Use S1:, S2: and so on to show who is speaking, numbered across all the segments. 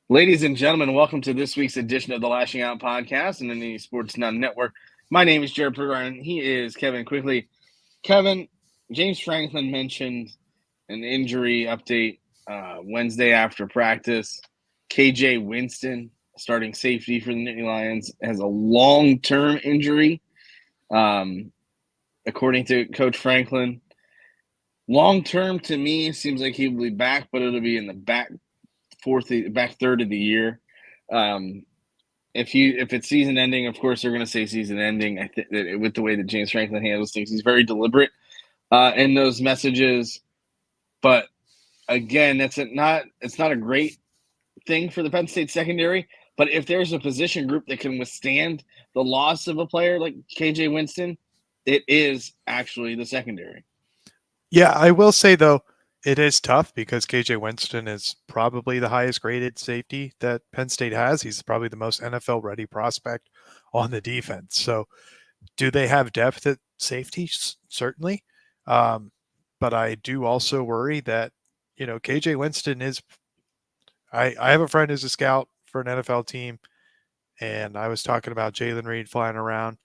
S1: Ladies and gentlemen, welcome to this week's edition of the Lashing Out Podcast and the Nittany Sports Now Network. My name is Jarrod Prugar, and he is Kevin Quigley. Kevin, James Franklin mentioned an injury update Wednesday after practice. KJ Winston, starting safety for the Nittany Lions, has a long-term injury, according to Coach Franklin. Long-term, to me, seems like he will be back, but it'll be in the back third of the year. If it's season ending, of course they're going to say season ending. I think that with the way that James Franklin handles things, he's very deliberate in those messages. But again, it's not a great thing for the Penn State secondary. But if there's a position group that can withstand the loss of a player like KJ Winston, it is actually the secondary.
S2: Yeah, I will say though, it is tough because KJ Winston is probably the highest graded safety that Penn State has. He's probably the most NFL ready prospect on the defense. So do they have depth at safety? Certainly. But I do also worry that, KJ Winston is, I have a friend who's a scout for an NFL team, and I was talking about Jalen Reed flying around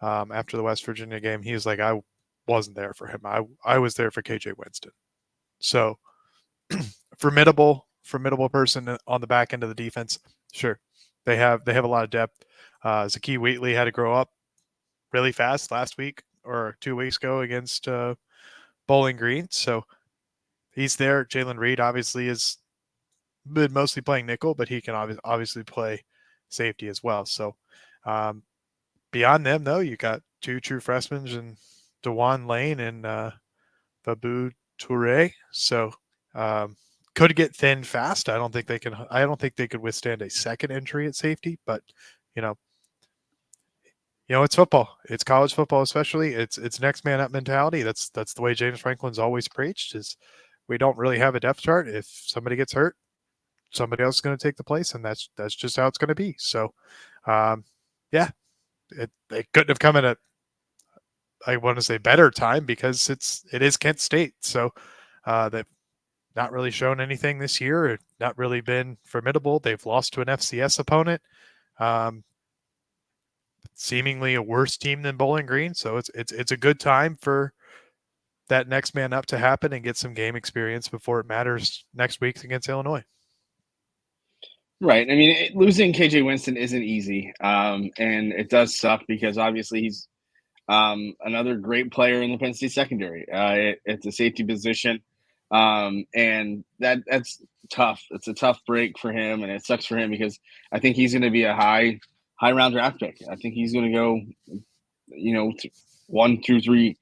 S2: after the West Virginia game. He was like, I wasn't there for him. I was there for KJ Winston. So formidable person on the back end of the defense. Sure. They have a lot of depth. Zakee Wheatley had to grow up really fast last week or 2 weeks ago against Bowling Green. So he's there. Jalen Reed obviously has been mostly playing nickel, but he can obviously play safety as well. So beyond them, though, you got two true freshmen in DeJuan Lane and Babu Toure. So could get thin fast. I don't think they could withstand a second injury at safety, but it's football. It's college football, especially. It's next man up mentality. That's the way James Franklin's always preached. Is we don't really have a depth chart. If somebody gets hurt, somebody else is going to take the place, and that's just how it's going to be. So, they couldn't have come at I want to say better time because it is Kent State. So they've not really shown anything this year. Not really been formidable. They've lost to an FCS opponent. Seemingly a worse team than Bowling Green. So it's a good time for that next man up to happen and get some game experience before it matters next week against Illinois.
S1: Right. I mean, losing KJ Winston isn't easy, and it does suck because obviously he's another great player in the Penn State secondary at the safety position, and that's tough. It's a tough break for him, and it sucks for him because I think he's going to be a high round draft pick. I think he's going to go, 1 through 3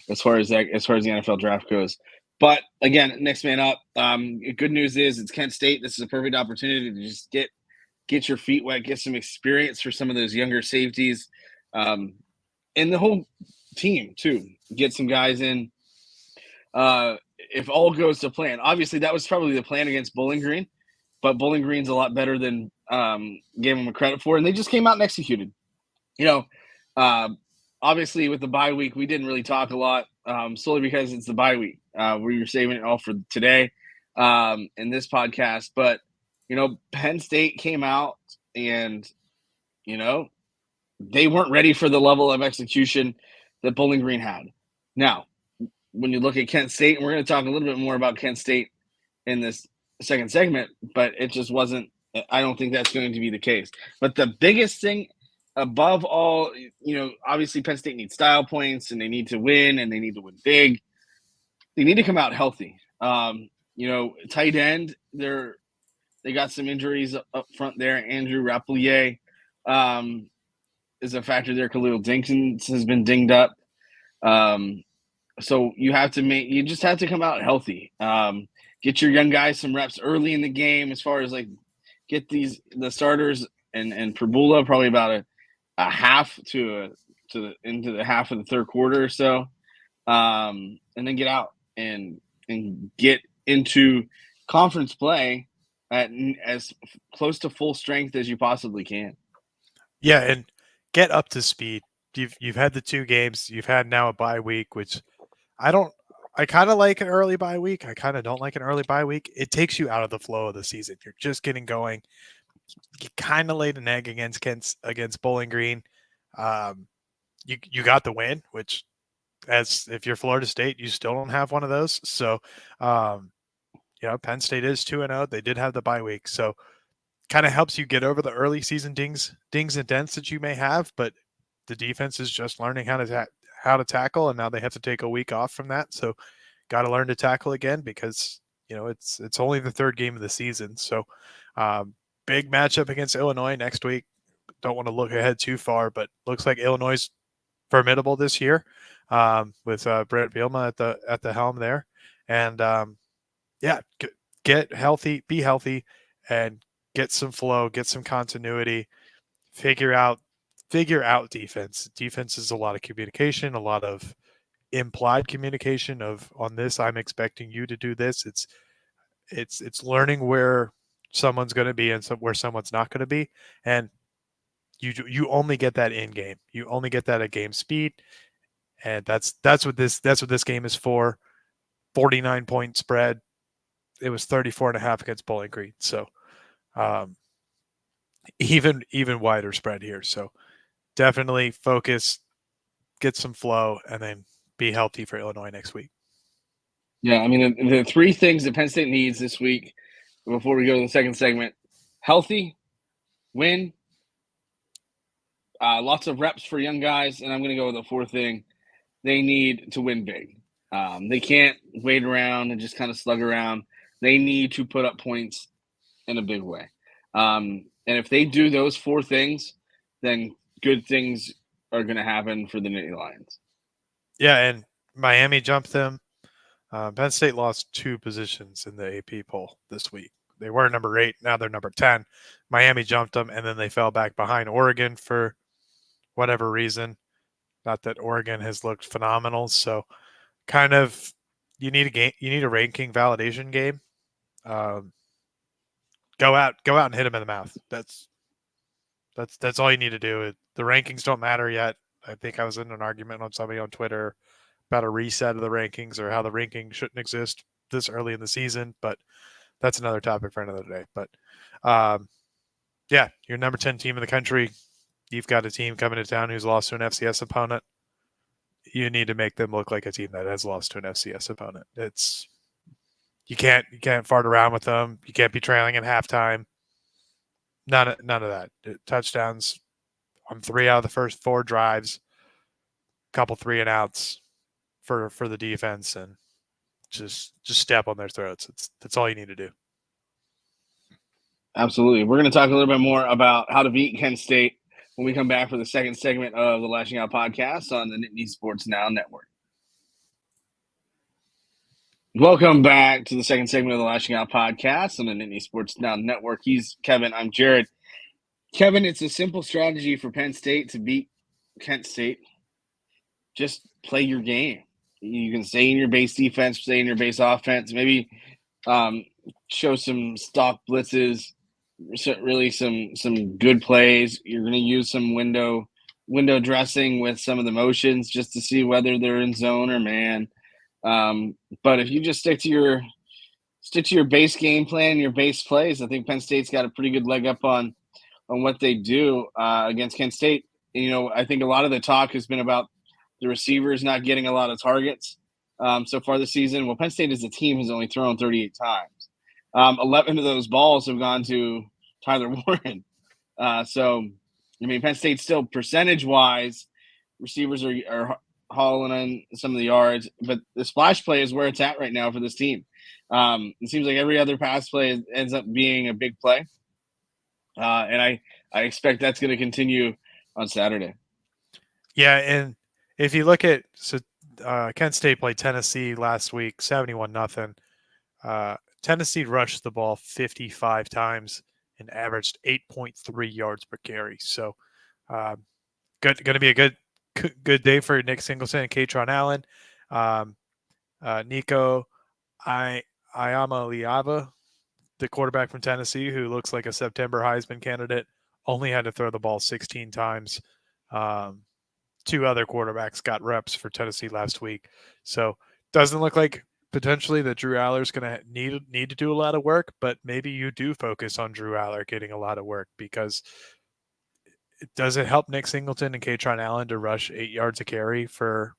S1: as far as the NFL draft goes. But again, next man up. Good news is it's Kent State. This is a perfect opportunity to just get your feet wet, get some experience for some of those younger safeties, and the whole team too. Get some guys in. If all goes to plan, obviously that was probably the plan against Bowling Green, but Bowling Green's a lot better than gave them credit for, and they just came out and executed. Obviously with the bye week, we didn't really talk a lot, solely because it's the bye week. We were saving it all for today in this podcast. But, Penn State came out and, they weren't ready for the level of execution that Bowling Green had. Now, when you look at Kent State, and we're going to talk a little bit more about Kent State in this second segment, but it just wasn't – I don't think that's going to be the case. But the biggest thing – above all, obviously Penn State needs style points and they need to win and they need to win big. They need to come out healthy. Tight end, they got some injuries up front there. Andrew Rapplier is a factor there. Khalil Dinkins has been dinged up. So you just have to come out healthy. Get your young guys some reps early in the game as far as get the starters and Prabula probably about a half into the half of the third quarter or so, and then get out and get into conference play at as close to full strength as you possibly can.
S2: Yeah, and get up to speed. You've had the 2 games. You've had now a bye week, which I don't I kind of like an early bye week. I kind of don't like an early bye week. It takes you out of the flow of the season. You're just getting going. You kind of laid an egg against Bowling Green. You got the win, which, as if you're Florida State, you still don't have one of those. So, um, Penn State is 2-0. They did have the bye week, so kind of helps you get over the early season dings and dents that you may have. But the defense is just learning how to tackle, and now they have to take a week off from that. So, got to learn to tackle again because it's only the third game of the season. So, big matchup against Illinois next week. Don't want to look ahead too far, but looks like Illinois is formidable this year, with Brett Bielema at the helm there. And get healthy, be healthy, and get some flow, get some continuity, figure out defense. Defense is a lot of communication, a lot of implied communication of, on this I'm expecting you to do this. It's learning where someone's going to be and where someone's not going to be, and you only get that in game. You only get that at game speed, and that's what this game is for. 49-point spread. It was 34.5 against Bowling Green, so even wider spread here. So definitely focus, get some flow, and then be healthy for Illinois next week.
S1: Yeah, I mean, the three things that Penn State needs this week before we go to the second segment: healthy, win, lots of reps for young guys, and I'm going to go with the fourth thing. They need to win big. They can't wait around and just kind of slug around. They need to put up points in a big way. And if they do those four things, then good things are going to happen for the Nittany Lions.
S2: Yeah, and Miami jumped them. Penn State lost 2 positions in the AP poll this week. They were number 8. Now they're number 10. Miami jumped them, and then they fell back behind Oregon for whatever reason. Not that Oregon has looked phenomenal. So kind of you need a ranking validation game. Go out and hit them in the mouth. That's all you need to do. The rankings don't matter yet. I think I was in an argument on somebody on Twitter about a reset of the rankings or how the ranking shouldn't exist this early in the season, but that's another topic for another day. But you're number 10 team in the country. You've got a team coming to town who's lost to an FCS opponent. You need to make them look like a team that has lost to an FCS opponent. You can't fart around with them. You can't be trailing at halftime. None of that. Touchdowns on 3 out of the first 4 drives, couple 3-and-outs for the defense, and just step on their throats. That's all you need to do.
S1: Absolutely. We're going to talk a little bit more about how to beat Kent State when we come back for the second segment of the Lashing Out Podcast on the Nittany Sports Now Network. Welcome back to the second segment of the Lashing Out Podcast on the Nittany Sports Now Network. He's Kevin. I'm Jarrod. Kevin, it's a simple strategy for Penn State to beat Kent State. Just play your game. You can stay in your base defense, stay in your base offense, maybe show some stock blitzes, really some good plays. You're going to use some window dressing with some of the motions just to see whether they're in zone or man. But if you just stick to your base game plan, your base plays, I think Penn State's got a pretty good leg up on what they do against Kent State. I think a lot of the talk has been about the receivers not getting a lot of targets so far this season. Well, Penn State as a team has only thrown 38 times. 11 of those balls have gone to Tyler Warren. Penn State still percentage-wise, receivers are hauling in some of the yards, but the splash play is where it's at right now for this team. It seems like every other pass play ends up being a big play. And I expect that's going to continue on Saturday.
S2: Yeah, and if you look at Kent State played Tennessee last week, 71-0. Tennessee rushed the ball 55 times and averaged 8.3 yards per carry. So, going to be a good day for Nick Singleton and Katron Allen. Nico Iamaleava, the quarterback from Tennessee, who looks like a September Heisman candidate, only had to throw the ball 16 times. 2 other quarterbacks got reps for Tennessee last week. So Doesn't look like potentially that Drew Aller's going to need to do a lot of work, but maybe you do focus on Drew Aller getting a lot of work because does it help Nick Singleton and Katron Allen to rush 8 yards a carry for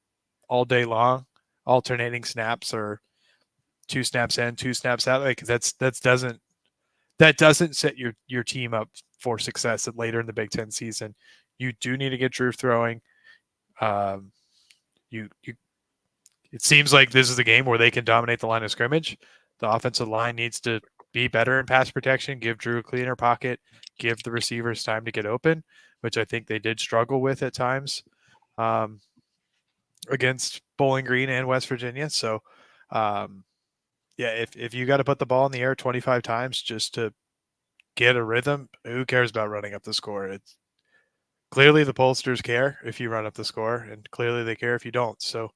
S2: all day long, alternating snaps or 2 snaps in, 2 snaps out? Like that doesn't set your team up for success later in the Big Ten season. You do need to get Drew throwing. You it seems like this is the game where they can dominate the line of scrimmage. The offensive line needs to be better in pass protection, give Drew a cleaner pocket, give the receivers time to get open, which I think they did struggle with at times against Bowling Green and West Virginia. So, if you got to put the ball in the air 25 times just to get a rhythm, who cares about running up the score? It's clearly the pollsters care if you run up the score, and clearly they care if you don't. So,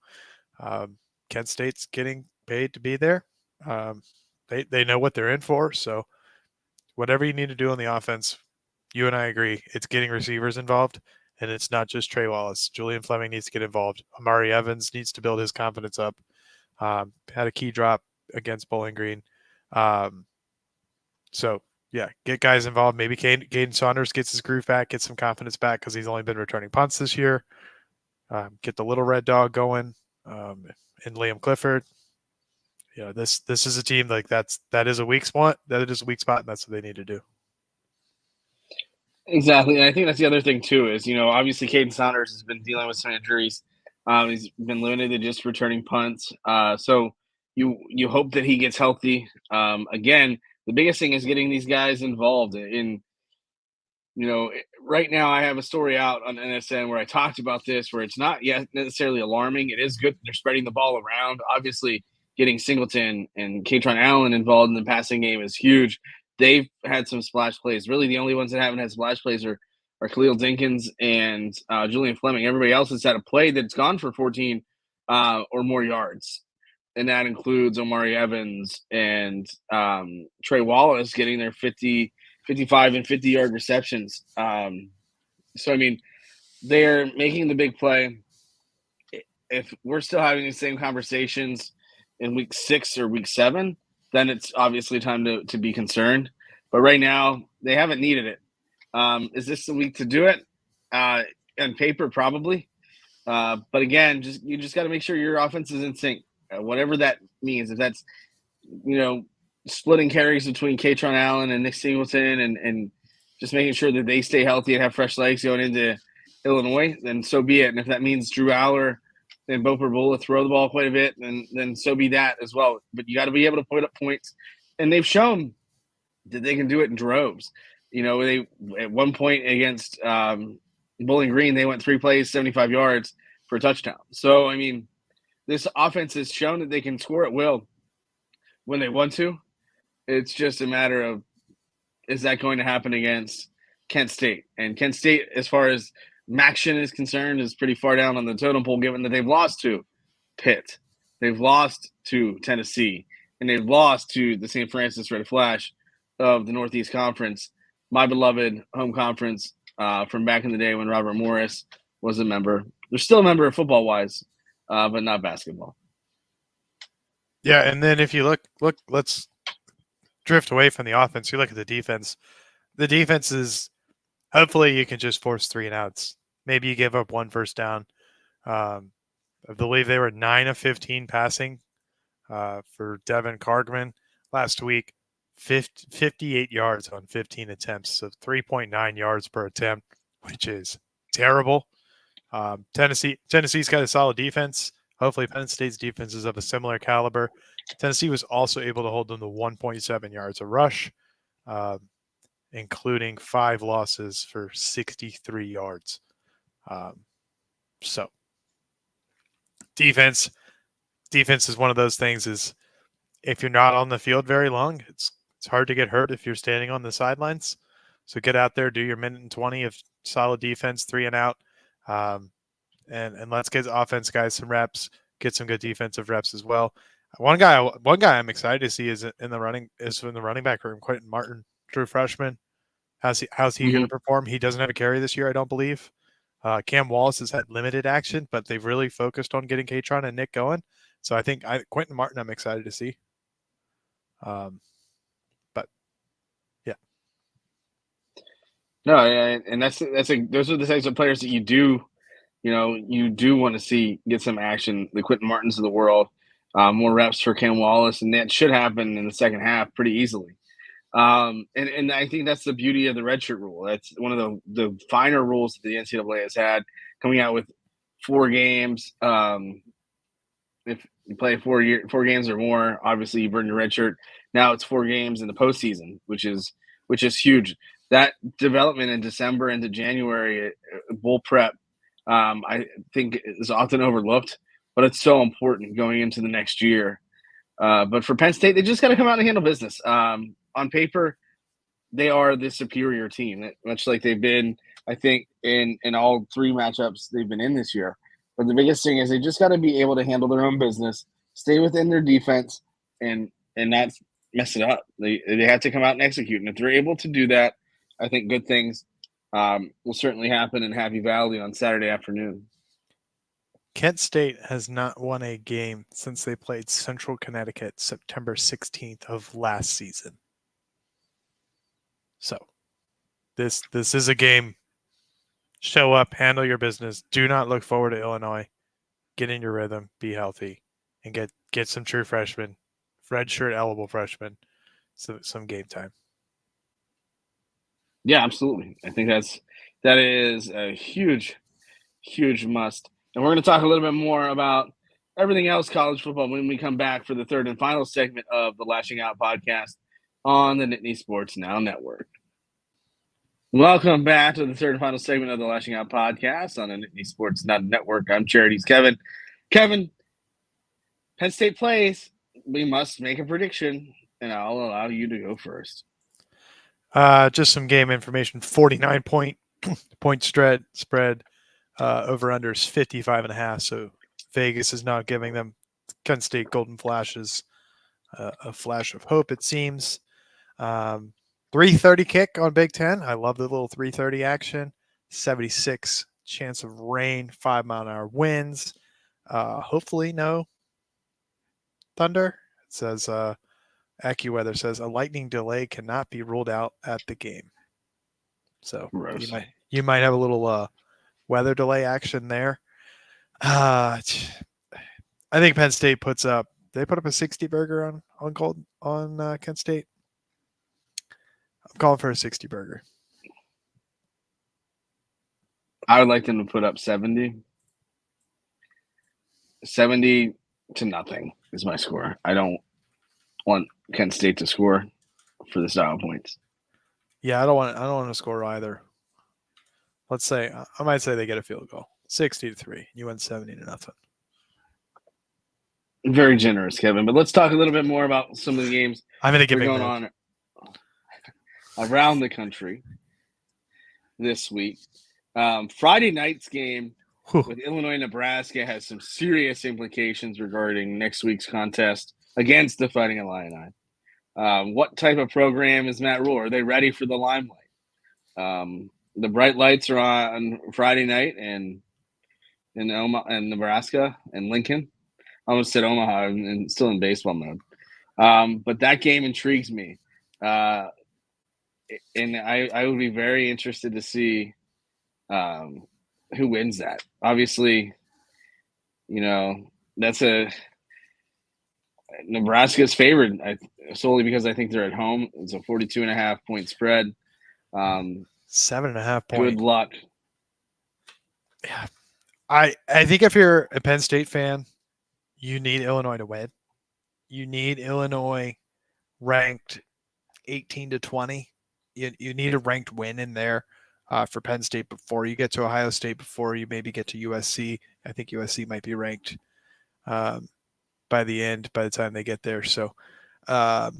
S2: Kent State's getting paid to be there. They know what they're in for. So whatever you need to do on the offense, you and I agree, it's getting receivers involved, and it's not just Trey Wallace. Julian Fleming needs to get involved. Amari Evans needs to build his confidence up. Had a key drop against Bowling Green. So, yeah, get guys involved. Maybe Caden Saunders gets his groove back, gets some confidence back because he's only been returning punts this year. Get the little red dog going. And Liam Clifford. This is a team like that is a weak spot. That is a weak spot, and that's what they need to do.
S1: Exactly, and I think that's the other thing too is obviously Caden Saunders has been dealing with some injuries. He's been limited to just returning punts. So you hope that he gets healthy. Again, the biggest thing is getting these guys involved in. Right now I have a story out on NSN where I talked about this, where it's not yet necessarily alarming. It is good that they're spreading the ball around. Obviously, getting Singleton and Katron Allen involved in the passing game is huge. They've had some splash plays. Really, the only ones that haven't had splash plays are Khalil Dinkins and Julian Fleming. Everybody else has had a play that's gone for 14 or more yards. And that includes Omari Evans and Trey Wallace getting their 50, 55, and 50-yard receptions. So, I mean, they're making the big play. If we're still having the same conversations in week 6 or week 7, then it's obviously time to be concerned. But right now, they haven't needed it. Is this the week to do it? On paper, probably. But again, you just got to make sure your offense is in sync, whatever that means. If that's, splitting carries between Katron Allen and Nick Singleton and just making sure that they stay healthy and have fresh legs going into Illinois, then so be it. And if that means Drew Aller and Bo Perbula throw the ball quite a bit, then so be that as well. But you got to be able to put up points. And they've shown that they can do it in droves. They at one point against Bowling Green, they went 3 plays, 75 yards for a touchdown. So, I mean, this offense has shown that they can score at will when they want to. It's just a matter of, is that going to happen against Kent State? And Kent State, as far as Maction is concerned, is pretty far down on the totem pole, given that they've lost to Pitt, they've lost to Tennessee, and they've lost to the St. Francis Red Flash of the Northeast Conference, my beloved home conference from back in the day when Robert Morris was a member. They're still a member of football-wise, but not basketball.
S2: Yeah, and then if you look, let's drift away from the offense. You look at the defense. The defense is, hopefully you can just force 3 and outs. Maybe you give up 1 first down. I believe they were 9 of 15 passing for Devin Cargman last week. 58 yards on 15 attempts, so 3.9 yards per attempt, which is terrible. Tennessee's got a solid defense. Hopefully Penn State's defense is of a similar caliber. Tennessee was also able to hold them to 1.7 yards a rush, including 5 losses for 63 yards. So defense is one of those things is if you're not on the field very long, it's hard to get hurt if you're standing on the sidelines. So get out there, do your minute and 20 of solid defense, 3 and out. And let's get offense guys some reps, get some good defensive reps as well. One guy I'm excited to see is in the running back room, Quentin Martin, true freshman. How's he going to perform? He doesn't have a carry this year, I don't believe. Cam Wallace has had limited action, but they've really focused on getting Katron and Nick going. So I think Quentin Martin, I'm excited to see. But yeah.
S1: No, and those are the types of players that you do want to see get some action. The Quentin Martins of the world, more reps for Ken Wallace, and that should happen in the second half pretty easily. And I think that's the beauty of the redshirt rule. That's one of the finer rules that the NCAA has had, coming out with 4 games. If you play 4 games or more, obviously you burn your redshirt. Now it's 4 games in the postseason, which is huge. That development in December into January, bowl prep, I think is often overlooked, but it's so important going into the next year. But for Penn State, they just got to come out and handle business. On paper, they are the superior team, much like they've been, I think, in all 3 matchups they've been in this year. But the biggest thing is they just got to be able to handle their own business, stay within their defense, and not mess it up. They have to come out and execute. And if they're able to do that, I think good things will certainly happen in Happy Valley on Saturday afternoon.
S2: Kent State has not won a game since they played Central Connecticut September 16th of last season. So this is a game. Show up, handle your business. Do not look forward to Illinois. Get in your rhythm, be healthy, and get some true freshmen, redshirt eligible freshmen, some game time.
S1: Yeah, absolutely. I think that is a huge must. And we're going to talk a little bit more about everything else college football when we come back for the third and final segment of the Lashing Out podcast on the Nittany Sports Now Network. Welcome back to the third and final segment of the Lashing Out podcast on the Nittany Sports Now Network. I'm Jarrod and Kevin. Kevin, Penn State plays. We must make a prediction, and I'll allow you to go first.
S2: Just some game information. 49 point spread. Over under is 55.5. So Vegas is now giving them Kent State Golden Flashes a flash of hope, it seems. 3:30 kick on Big Ten. I love the little 3:30 action. 76 chance of rain, 5-mile-an-hour winds. Hopefully no thunder. It says AccuWeather says a lightning delay cannot be ruled out at the game. So you might have a little weather delay action there. I think Penn State put up a 60 burger on Kent State. I'm calling for a 60 burger.
S1: I would like them to put up 70. 70 to nothing is my score. I don't want Kent State to score for the style points.
S2: Yeah, I don't want to score either. Let's say I might say they get a field goal. 60-3. You win 70 to nothing.
S1: Very generous, Kevin. But let's talk a little bit more about some of the games
S2: I'm going to give
S1: going on around the country this week. Friday night's game with Illinois-Nebraska has some serious implications regarding next week's contest against the Fighting Illini. What type of program is Matt Rhule? Are they ready for the limelight? The bright lights are on Friday night in Omaha and Nebraska and Lincoln. I almost said Omaha and still in baseball mode. But that game intrigues me. And I would be very interested to see who wins that. Obviously, that's Nebraska's favored solely because I think they're at home. It's a 42.5 point spread.
S2: 7.5 point.
S1: Good luck.
S2: Yeah. I think if you're a Penn State fan, you need Illinois to win. You need Illinois ranked 18 to 20. You need a ranked win in there for Penn State before you get to Ohio State, before you maybe get to USC. I think USC might be ranked by the time they get there. So, yeah,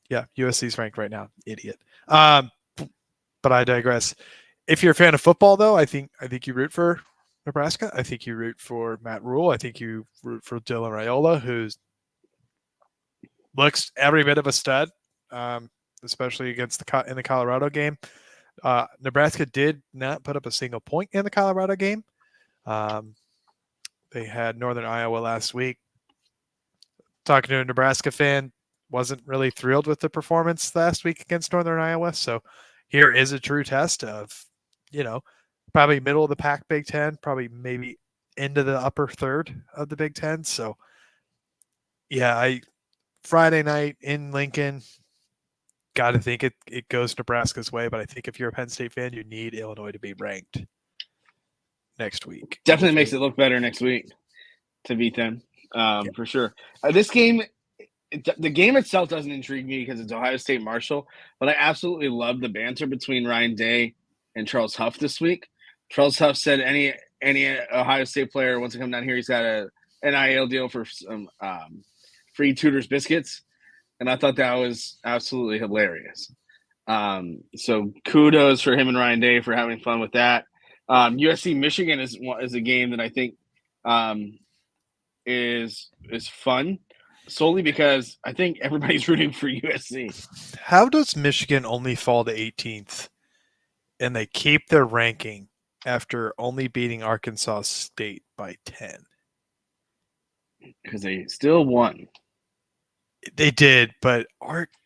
S2: USC's ranked right now. Idiot. But I digress. If you're a fan of football, though, I think you root for Nebraska. I think you root for Matt Rhule. I think you root for Dylan Raiola, who looks every bit of a stud, especially against in the Colorado game. Nebraska did not put up a single point in the Colorado game. They had Northern Iowa last week. Talking to a Nebraska fan, wasn't really thrilled with the performance last week against Northern Iowa. So here is a true test of, probably middle of the pack Big Ten, probably maybe into the upper third of the Big Ten. So yeah, Friday night in Lincoln, got to think it goes Nebraska's way. But I think if you're a Penn State fan, you need Illinois to be ranked next week.
S1: Definitely makes it look better next week to beat them, for sure. This game, the game itself doesn't intrigue me because it's Ohio State Marshall, but I absolutely love the banter between Ryan Day and Charles Huff this week. Charles Huff said any Ohio State player wants to come down here, he's got a NIL deal for some free Tudor's biscuits, and I thought that was absolutely hilarious. So kudos for him and Ryan Day for having fun with that. USC Michigan is a game that I think is fun, solely because I think everybody's rooting for USC.
S2: How does Michigan only fall to 18th and they keep their ranking after only beating Arkansas State by 10?
S1: Because they still won.
S2: They did, but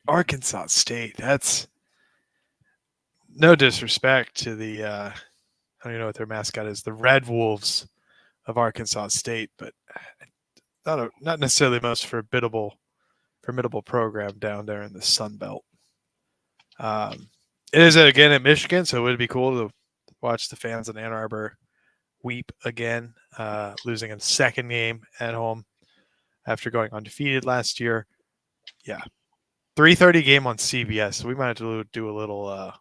S2: Arkansas State, that's no disrespect to the I don't even know what their mascot is, the Red Wolves of Arkansas State, but not necessarily the most formidable program down there in the Sun Belt. It is again at Michigan, so it would be cool to watch the fans in Ann Arbor weep again, losing a second game at home after going undefeated last year. Yeah, 3:30 game on CBS. So we might have to do a little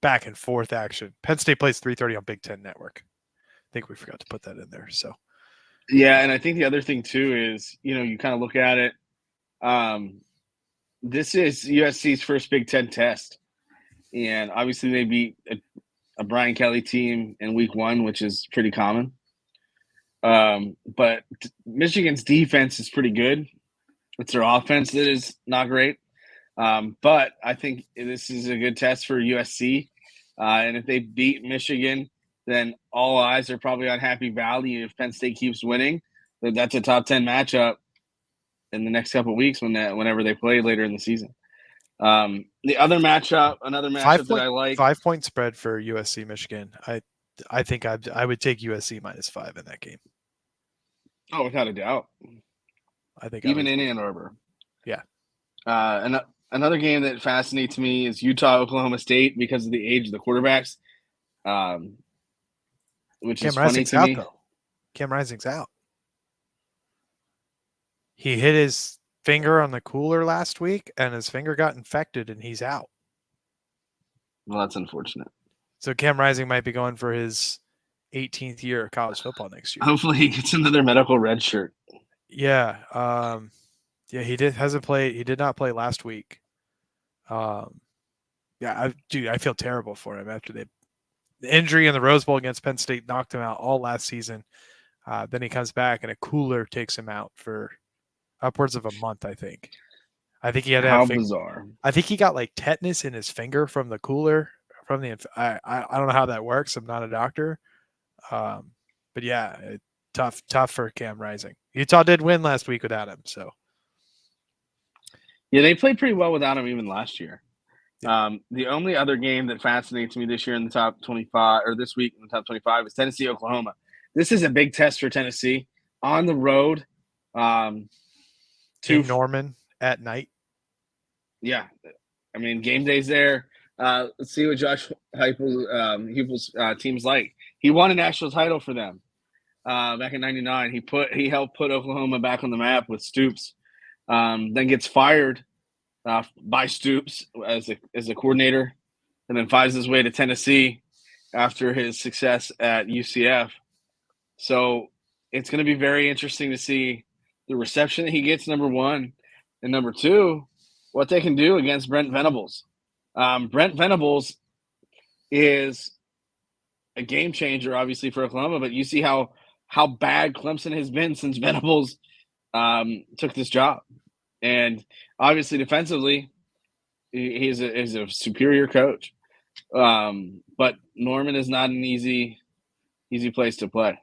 S2: back and forth action. Penn State plays 3:30 on Big Ten Network. I think we forgot to put that in there. So
S1: yeah, and I think the other thing too is you kind of look at it. This is USC's first Big Ten test, and obviously they beat a Brian Kelly team in week 1, which is pretty common. But Michigan's defense is pretty good. It's their offense that is not great. But I think this is a good test for USC. And if they beat Michigan, then all eyes are probably on Happy Valley. If Penn State keeps winning, that's a top 10 matchup in the next couple of weeks whenever they play later in the season. Another matchup that I like.
S2: 5-point spread for USC Michigan. I think I would take USC -5 in that game.
S1: Oh, without a doubt.
S2: I think
S1: even in Ann Arbor.
S2: Yeah.
S1: And another game that fascinates me is Utah Oklahoma State because of the age of the quarterbacks, which is funny to me.
S2: Cam Rising's out. He hit his finger on the cooler last week, and his finger got infected, and he's out.
S1: Well, that's unfortunate.
S2: So Cam Rising might be going for his 18th year of college football next year.
S1: Hopefully he gets another medical red shirt.
S2: Yeah. He hasn't played. He did not play last week. I feel terrible for him after the injury in the Rose Bowl against Penn State knocked him out all last season. Then he comes back and a cooler takes him out for upwards of a month, I think. I think he had
S1: bizarre.
S2: I think he got like tetanus in his finger from the cooler. I don't know how that works. I'm not a doctor. But yeah, tough for Cam Rising. Utah did win last week without him, so.
S1: Yeah, they played pretty well without him even last year. The only other game that fascinates me this year in the top 25, or this week in the top 25, is Tennessee, Oklahoma. This is a big test for Tennessee on the road.
S2: To Norman at night.
S1: Yeah, I mean game day's there. Let's see what Josh Heupel's team's like. He won a national title for them back in '99. He helped put Oklahoma back on the map with Stoops. Then gets fired by Stoops as a coordinator, and then finds his way to Tennessee after his success at UCF. So it's going to be very interesting to see the reception that he gets, number one, and number two, what they can do against Brent Venables. Brent Venables is a game changer, obviously, for Oklahoma, but you see how bad Clemson has been since Venables took this job. And obviously, defensively, he's a superior coach. But Norman is not an easy place to play.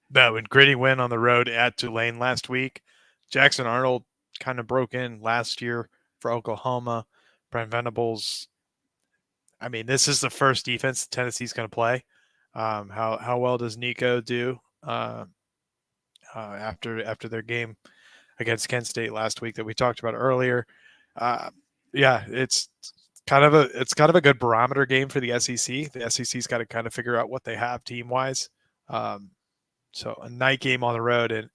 S2: No, and gritty win on the road at Tulane last week. Jackson Arnold kind of broke in last year for Oklahoma. Brent Venables. I mean, this is the first defense Tennessee's going to play. How well does Nico do after their game against Kent State last week that we talked about earlier? Yeah, it's kind of a good barometer game for the SEC. The SEC's got to kind of figure out what they have team wise. So a night game on the road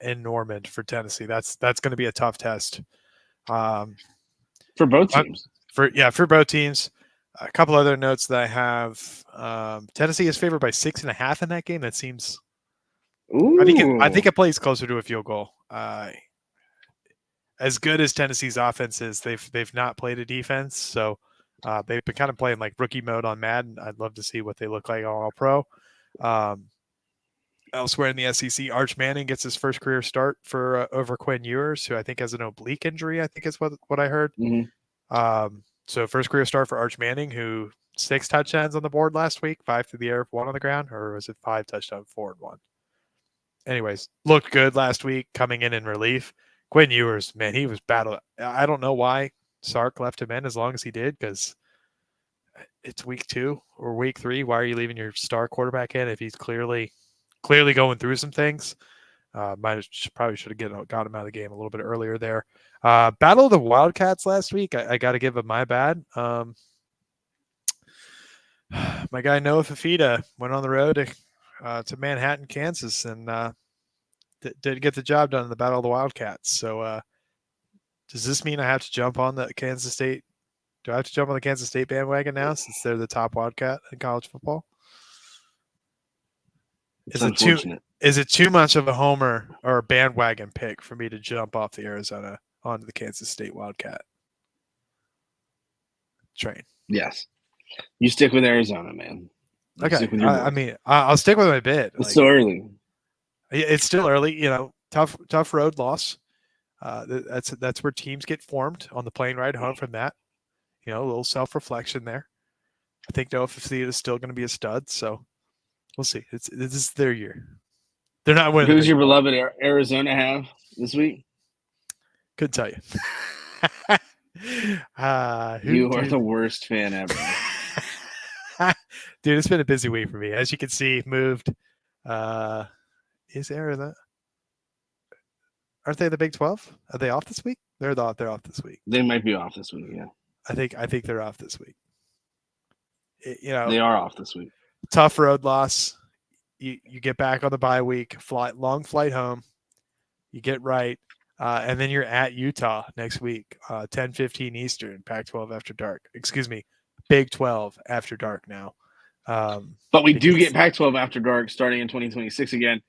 S2: in Norman for Tennessee. That's going to be a tough test
S1: for both teams.
S2: For both teams. A couple other notes that I have: Tennessee is favored by 6.5 in that game. That seems.
S1: Ooh.
S2: I think it plays closer to a field goal. As good as Tennessee's offense is, they've not played a defense, so they've been kind of playing like rookie mode on Madden. I'd love to see what they look like on All Pro. Elsewhere in the SEC, Arch Manning gets his first career start for over Quinn Ewers, who I think has an oblique injury. I think is what I heard.
S1: Mm-hmm.
S2: So first career start for Arch Manning, who 6 touchdowns on the board last week, 5 through the air, 1 on the ground, or was it 5 touchdowns, 4 and 1? Anyways, looked good last week, coming in relief. Quinn Ewers, man, he was battle. I don't know why Sark left him in as long as he did, because it's week 2 or week 3. Why are you leaving your star quarterback in if he's clearly going through some things? Probably should have got him out of the game a little bit earlier there. Battle of the Wildcats last week. I got to give him my bad. My guy Noah Fafita went on the road to Manhattan, Kansas, and did get the job done in the Battle of the Wildcats. So does this mean I have to jump on the Kansas State? Do I have to jump on the Kansas State bandwagon now since they're the top Wildcat in college football?
S1: It's unfortunate.
S2: Is it too much of a homer or a bandwagon pick for me to jump off the Arizona onto the Kansas State Wildcat train?
S1: Yes. You stick with Arizona, man.
S2: Okay. I'll stick with my bid.
S1: It's so early.
S2: It's still early. Tough road loss. That's where teams get formed on the plane ride home from that. A little self-reflection there. I think Noah Fafita is still going to be a stud, so we'll see. This is their year. They're not winning.
S1: Who's your beloved Arizona have this week?
S2: Couldn't tell you.
S1: You are the worst fan ever.
S2: Dude, it's been a busy week for me. As you can see, moved. Is Arizona? Aren't they the Big 12? Are they off this week? They're off this week.
S1: They might be off this week, yeah.
S2: I think they're off this week.
S1: They are off this week.
S2: Tough road loss. You get back on the bye week, long flight home. You get right, and then you're at Utah next week, 10:15 Eastern, Pac-12 after dark. Excuse me, Big 12 after dark now.
S1: But we do get Pac-12 after dark starting in 2026 again,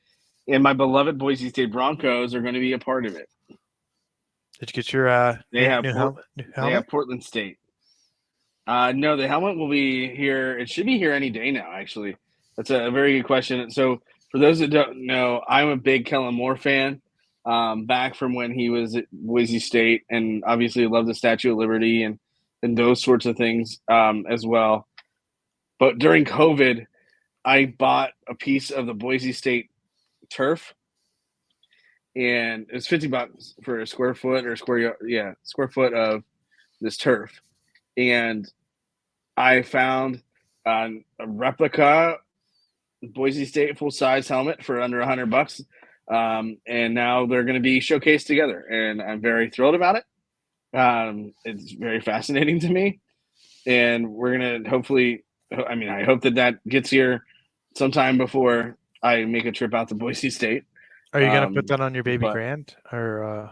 S1: and my beloved Boise State Broncos are going to be a part of it.
S2: Did you get your
S1: They have Portland State. No, the helmet will be here. It should be here any day now, actually. That's a very good question. So for those that don't know, I'm a big Kellen Moore fan, back from when he was at Boise State, and obviously love the Statue of Liberty and those sorts of things as well. But during COVID, I bought a piece of the Boise State turf, and it was $50 for a square foot square foot of this turf. And I found a replica Boise State full-size helmet for under $100, and now they're going to be showcased together, and I'm very thrilled about it. It's very fascinating to me, and we're going to hopefully. I hope that gets here sometime before I make a trip out to Boise State.
S2: Are you going to put that on your baby grand or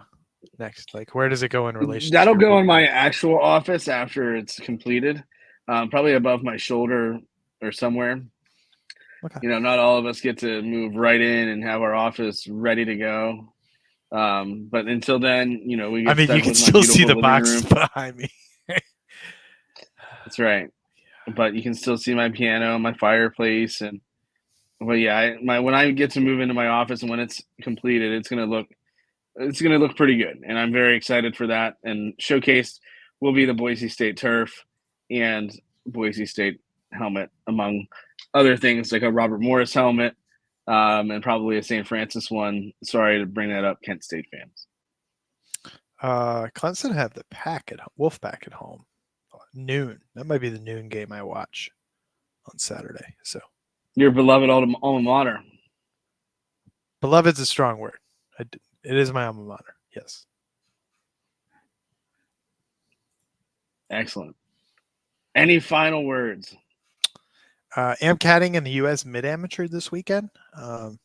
S2: next? Like, where does it go in relation?
S1: That'll go in my actual office after it's completed, probably above my shoulder or somewhere. Okay. Not all of us get to move right in and have our office ready to go. But until then, we get
S2: you can still see the boxes behind me.
S1: That's right. But you can still see my piano, my fireplace, when I get to move into my office and when it's completed, it's gonna look pretty good, and I'm very excited for that. And showcased will be the Boise State turf and Boise State helmet, among other things like a Robert Morris helmet, and probably a St. Francis one. Sorry to bring that up, Kent State fans.
S2: Clemson have the Wolfpack at home. Noon. That might be the noon game I watch on Saturday. So
S1: your beloved alma mater.
S2: Beloved's a strong word. It is my alma mater. Yes.
S1: Excellent. Any final words?
S2: AmCatting in the U.S. Mid-Amateur this weekend. Out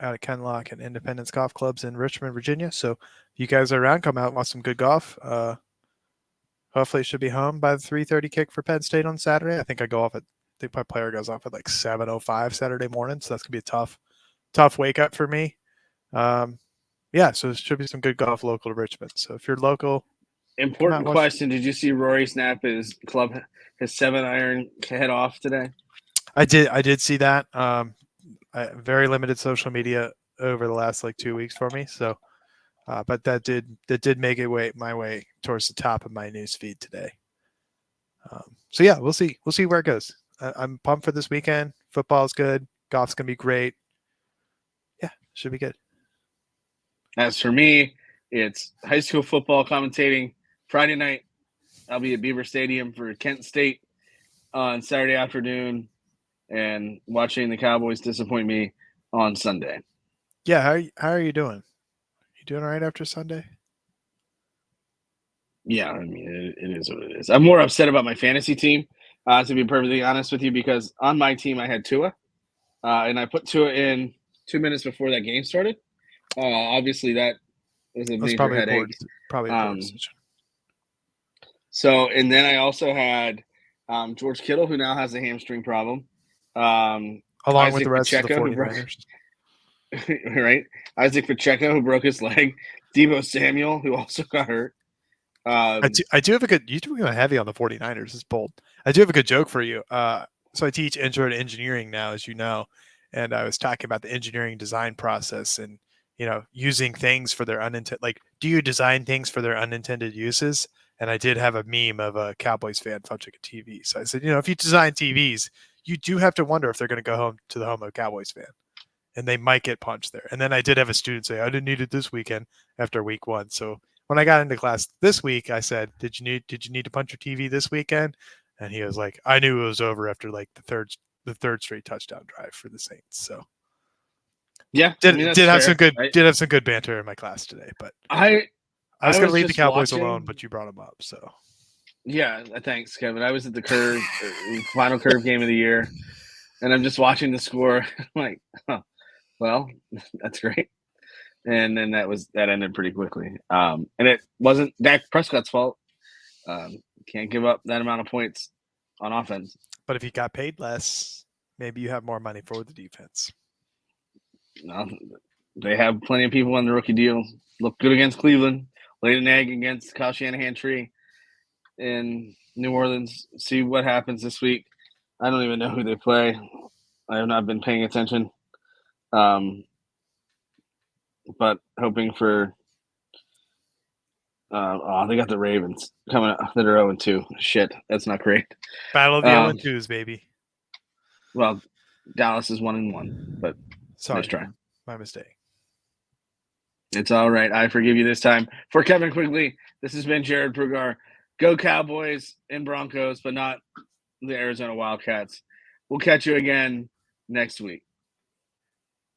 S2: at Kenlock and Independence Golf Clubs in Richmond, Virginia. So if you guys are around, come out and watch some good golf. Hopefully it should be home by the 3:30 kick for Penn State on Saturday. I think my player goes off at like 7:05 Saturday morning. So that's going to be a tough wake up for me. So it should be some good golf local to Richmond. So if you're local.
S1: Important question. Did you see Rory snap his 7-iron head off today?
S2: I did see that. Very limited social media over the last 2 weeks for me. So, but that did make it my way towards the top of my news feed today. We'll see where it goes. I'm pumped for this weekend. Football's good. Golf's gonna be great. Yeah, should be good.
S1: As for me, it's high school football commentating Friday night. I'll be at Beaver Stadium for Kent State on Saturday afternoon, and watching the Cowboys disappoint me on Sunday.
S2: Yeah, how are you doing? You doing all right after Sunday?
S1: Yeah, I mean, it is what it is. I'm more upset about my fantasy team, to be perfectly honest with you, because on my team I had Tua, and I put Tua in 2 minutes before that game started. Obviously, that was a major headache.
S2: Probably a decision.
S1: So, and then I also had George Kittle, who now has a hamstring problem.
S2: Along
S1: Isaac
S2: with the rest
S1: Pacheco,
S2: of the 49ers.
S1: Right? Isaac Pacheco, who broke his leg. Deebo Samuel, who also got hurt.
S2: I do have a good – you're doing heavy on the 49ers. It's bold. I do have a good joke for you. So I teach intro to engineering now, as you know, and I was talking about the engineering design process and, using things for their unintended – do you design things for their unintended uses? And I did have a meme of a Cowboys fan punching a TV. So I said, if you design TVs, you do have to wonder if they're going to go home to the home of a Cowboys fan. And they might get punched there. And then I did have a student say, I didn't need it this weekend after week 1. So when I got into class this week, I said, did you need to punch your TV this weekend? And he was like, I knew it was over after the third straight touchdown drive for the Saints. So
S1: yeah,
S2: did have some good banter in my class today. But I was going to leave the Cowboys alone, but you brought them up. So
S1: yeah, thanks, Kevin. I was at the Curve final Curve game of the year, and I'm just watching the score. I'm like, well, that's great. And then that ended pretty quickly. And it wasn't Dak Prescott's fault. Can't give up that amount of points on offense.
S2: But if you got paid less, maybe you have more money for the defense.
S1: No, they have plenty of people on the rookie deal. Look good against Cleveland. Laid an egg against Kyle Shanahan tree in New Orleans. See what happens this week. I don't even know who they play. I have not been paying attention. But hoping for they got the Ravens coming up that are 0-2. Shit, that's not great.
S2: Battle of the 0-2s, baby.
S1: Well, Dallas is 1-1, but
S2: sorry,
S1: nice try.
S2: My mistake.
S1: It's all right. I forgive you this time. For Kevin Quigley, this has been Jarrod Prugar. Go Cowboys and Broncos, but not the Arizona Wildcats. We'll catch you again next week.